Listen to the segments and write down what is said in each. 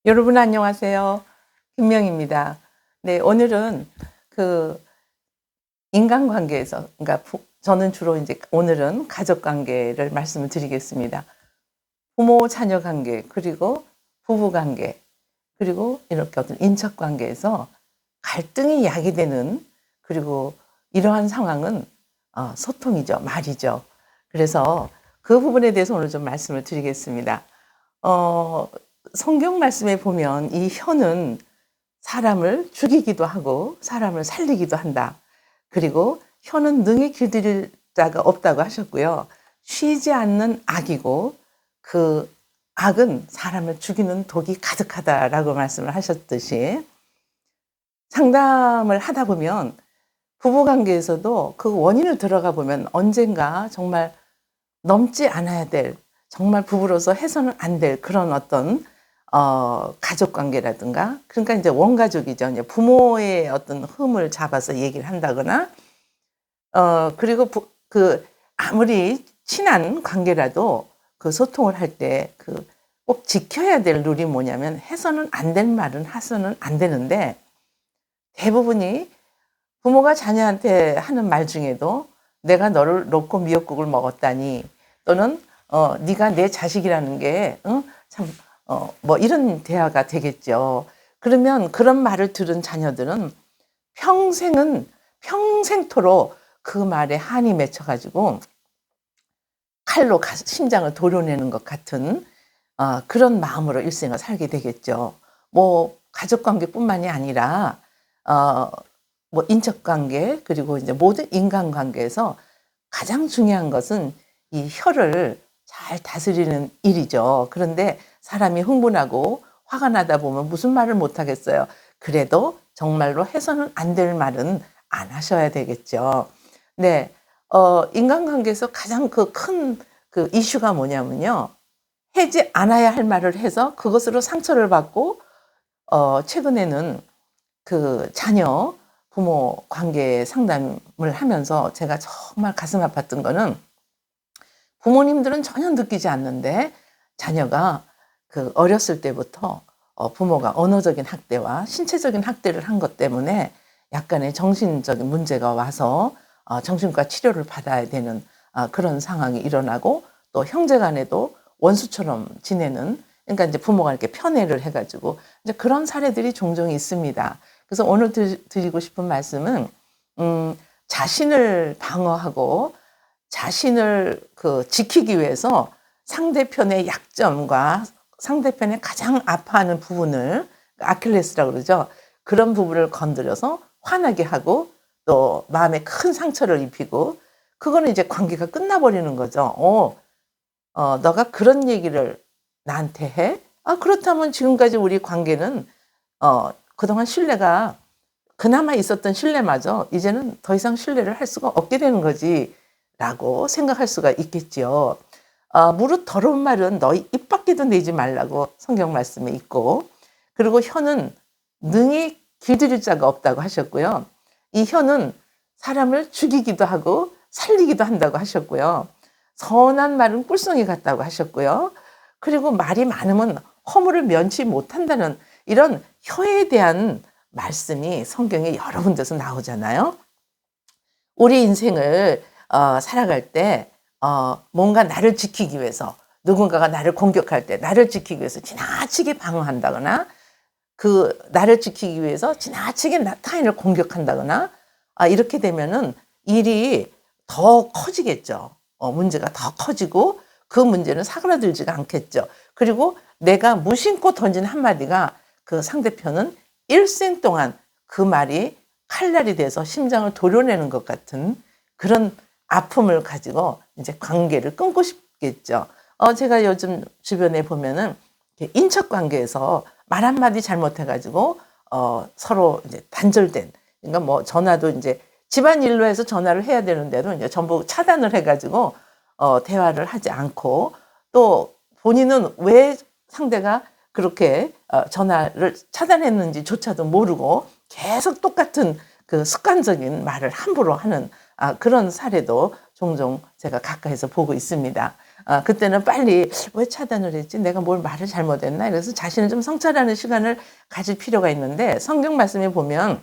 여러분 안녕하세요. 김명입니다. 네, 오늘은 그 인간관계에서 그러니까 저는 주로 이제 오늘은 가족 관계를 말씀을 드리겠습니다. 부모 자녀 관계 그리고 부부 관계 그리고 이렇게 어떤 인척 관계에서 갈등이 야기되는 그리고 이러한 상황은 소통이죠. 말이죠. 그래서 그 부분에 대해서 오늘 좀 말씀을 드리겠습니다. 어 성경 말씀에 보면 이 혀는 사람을 죽이기도 하고 사람을 살리기도 한다. 그리고 혀는 능히 길들일 자가 없다고 하셨고요. 쉬지 않는 악이고 그 악은 사람을 죽이는 독이 가득하다라고 말씀을 하셨듯이 상담을 하다 보면 부부 관계에서도 그 원인을 들어가 보면 언젠가 정말 넘지 않아야 될 정말 부부로서 해서는 안 될 그런 어떤 가족 관계라든가 그러니까 이제 원가족이죠. 이제 부모의 어떤 흠을 잡아서 얘기를 한다거나 그리고 아무리 친한 관계라도 그 소통을 할 때 꼭 지켜야 될 룰이 뭐냐면 해서는 안 될 말은 해서는 안 되는데 대부분이 부모가 자녀한테 하는 말 중에도 "내가 너를 놓고 미역국을 먹었다니." 또는 "네가 내 자식이라는 게 참" 뭐 이런 대화가 되겠죠. 그러면 그런 말을 들은 자녀들은 평생토록 그 말에 한이 맺혀 가지고 칼로 심장을 도려내는 것 같은 그런 마음으로 일생을 살게 되겠죠. 뭐 가족 관계뿐만이 아니라 어 뭐 인적 관계 그리고 이제 모든 인간 관계에서 가장 중요한 것은 이 혀를 잘 다스리는 일이죠. 그런데 사람이 흥분하고 화가 나다 보면 무슨 말을 못 하겠어요. 그래도 정말로 해서는 안 될 말은 안 하셔야 되겠죠. 네. 인간관계에서 가장 큰 이슈가 뭐냐면요. 하지 않아야 할 말을 해서 그것으로 상처를 받고 최근에는 자녀 부모 관계 상담을 하면서 제가 정말 가슴 아팠던 거는 부모님들은 전혀 느끼지 않는데 자녀가 어렸을 때부터 부모가 언어적인 학대와 신체적인 학대를 한 것 때문에 약간의 정신적인 문제가 와서 정신과 치료를 받아야 되는 그런 상황이 일어나고 또 형제 간에도 원수처럼 지내는 그러니까 이제 부모가 이렇게 편애를 해 가지고 이제 그런 사례들이 종종 있습니다. 그래서 오늘 드리고 싶은 말씀은 자신을 방어하고 자신을 지키기 위해서 상대편의 약점과 상대편의 가장 아파하는 부분을 아킬레스라고 그러죠. 그런 부분을 건드려서 화나게 하고 또 마음에 큰 상처를 입히고 그거는 이제 관계가 끝나버리는 거죠. "너가 그런 얘기를 나한테 해? 그렇다면 지금까지 우리 관계는 그동안 신뢰가 그나마 있었던 신뢰마저 이제는 더 이상 신뢰를 할 수가 없게 되는 거지."라고 생각할 수가 있겠지요. "무릇 더러운 말은 너희 입 밖에도 내지 말라."고 성경 말씀에 있고 그리고 "혀는 능히 길들일 자가 없다."고 하셨고요. 이 혀는 사람을 죽이기도 하고 살리기도 한다고 하셨고요. "선한 말은 꿀송이 같다."고 하셨고요. 그리고 "말이 많으면 허물을 면치 못한다."는 이런 혀에 대한 말씀이 성경에 여러 군데서 나오잖아요. 우리 인생을 살아갈 때 뭔가 나를 지키기 위해서 누군가가 나를 공격할 때 나를 지키기 위해서 지나치게 방어한다거나 나를 지키기 위해서 지나치게 타인을 공격한다거나 이렇게 되면은 일이 더 커지겠죠. 문제가 더 커지고 그 문제는 사그라들지가 않겠죠. 그리고 내가 무심코 던진 한마디가 그 상대편은 일생 동안 그 말이 칼날이 돼서 심장을 도려내는 것 같은 그런 아픔을 가지고 이제 관계를 끊고 싶겠죠. 제가 요즘 주변에 보면은 이렇게 인척 관계에서 말 한마디 잘못해 가지고 서로 이제 단절된 그러니까 뭐 전화도 인제 집안일로 해서 전화를 해야 되는데도 인제 전부 차단을 해 가지고 대화를 하지 않고 또 본인은 왜 상대가 그렇게 전화를 차단했는지조차도 모르고 계속 똑같은 습관적인 말을 함부로 하는 그런 사례도 종종 제가 가까이서 보고 있습니다. 그때는 빨리 '왜 차단을 했지? 내가 뭘 말을 잘못했나?' 이래서 자신을 좀 성찰하는 시간을 가질 필요가 있는데 성경 말씀에 보면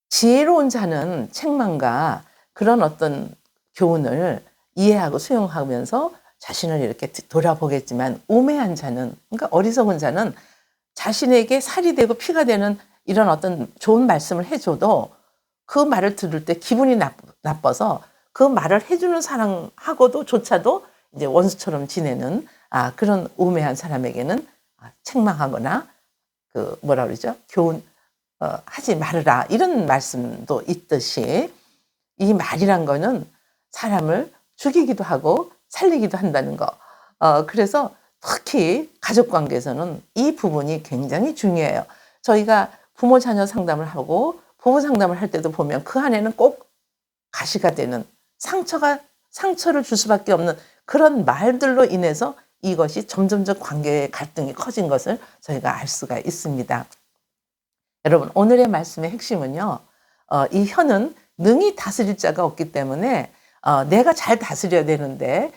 지혜로운 자는 책망과 그런 어떤 교훈을 이해하고 수용하면서 자신을 이렇게 돌아보겠지만 우매한 자는 그러니까 어리석은 자는 자신에게 살이 되고 피가 되는 이런 어떤 좋은 말씀을 해 줘도 그 말을 들을 때 기분이 나빠서 그 말을 해 주는 사람하고도 조차도 이제 원수처럼 지내는 그런 우매한 사람에게는 책망하거나 그 뭐라 그러죠? 교훈 하지 말으라 이런 말씀도 있듯이 이 말이란 거는 사람을 죽이기도 하고 살리기도 한다는 거. 그래서 특히 가족 관계에서는 이 부분이 굉장히 중요해요. 저희가 부모 자녀 상담을 하고 부부 상담을 할 때도 보면 그 안에는 꼭 가시가 되는 상처를 줄 수밖에 없는 그런 말들로 인해서 이것이 점점점 관계의 갈등이 커진 것을 저희가 알 수가 있습니다. 여러분 오늘의 말씀의 핵심은요. 이 혀는 능히 다스릴 자가 없기 때문에 내가 잘 다스려야 되는데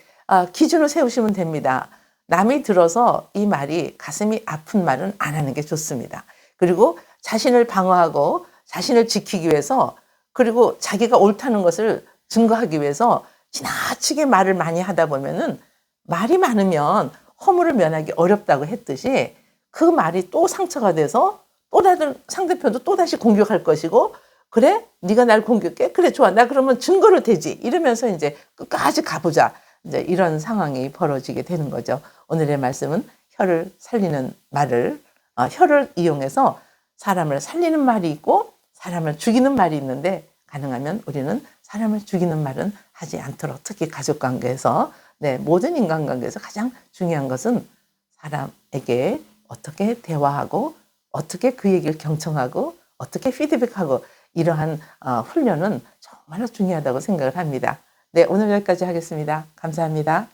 기준을 세우시면 됩니다. 남이 들어서 이 말이 가슴이 아픈 말은 안 하는 게 좋습니다. 그리고 자신을 방어하고 자신을 지키기 위해서 그리고 자기가 옳다는 것을 증거하기 위해서 지나치게 말을 많이 하다 보면은 말이 많으면 허물을 면하기 어렵다고 했듯이 그 말이 또 상처가 돼서 또 다른 상대편도 또다시 공격할 것이고 그래? 네가 날 공격해? 그래 좋아. 나 그러면 증거로 되지. 이러면서 이제 끝까지 가보자. 이제 이런 상황이 벌어지게 되는 거죠. 오늘의 말씀은 혀를 살리는 말을 혀를 이용해서 사람을 살리는 말이 있고 사람을 죽이는 말이 있는데 가능하면 우리는 사람을 죽이는 말은 하지 않도록 특히 가족 관계에서 모든 인간관계에서 가장 중요한 것은 사람에게 어떻게 대화하고 어떻게 그 얘기를 경청하고 어떻게 피드백하고 이러한 훈련은 정말로 중요하다고 생각을 합니다. 네, 오늘 여기까지 하겠습니다. 감사합니다.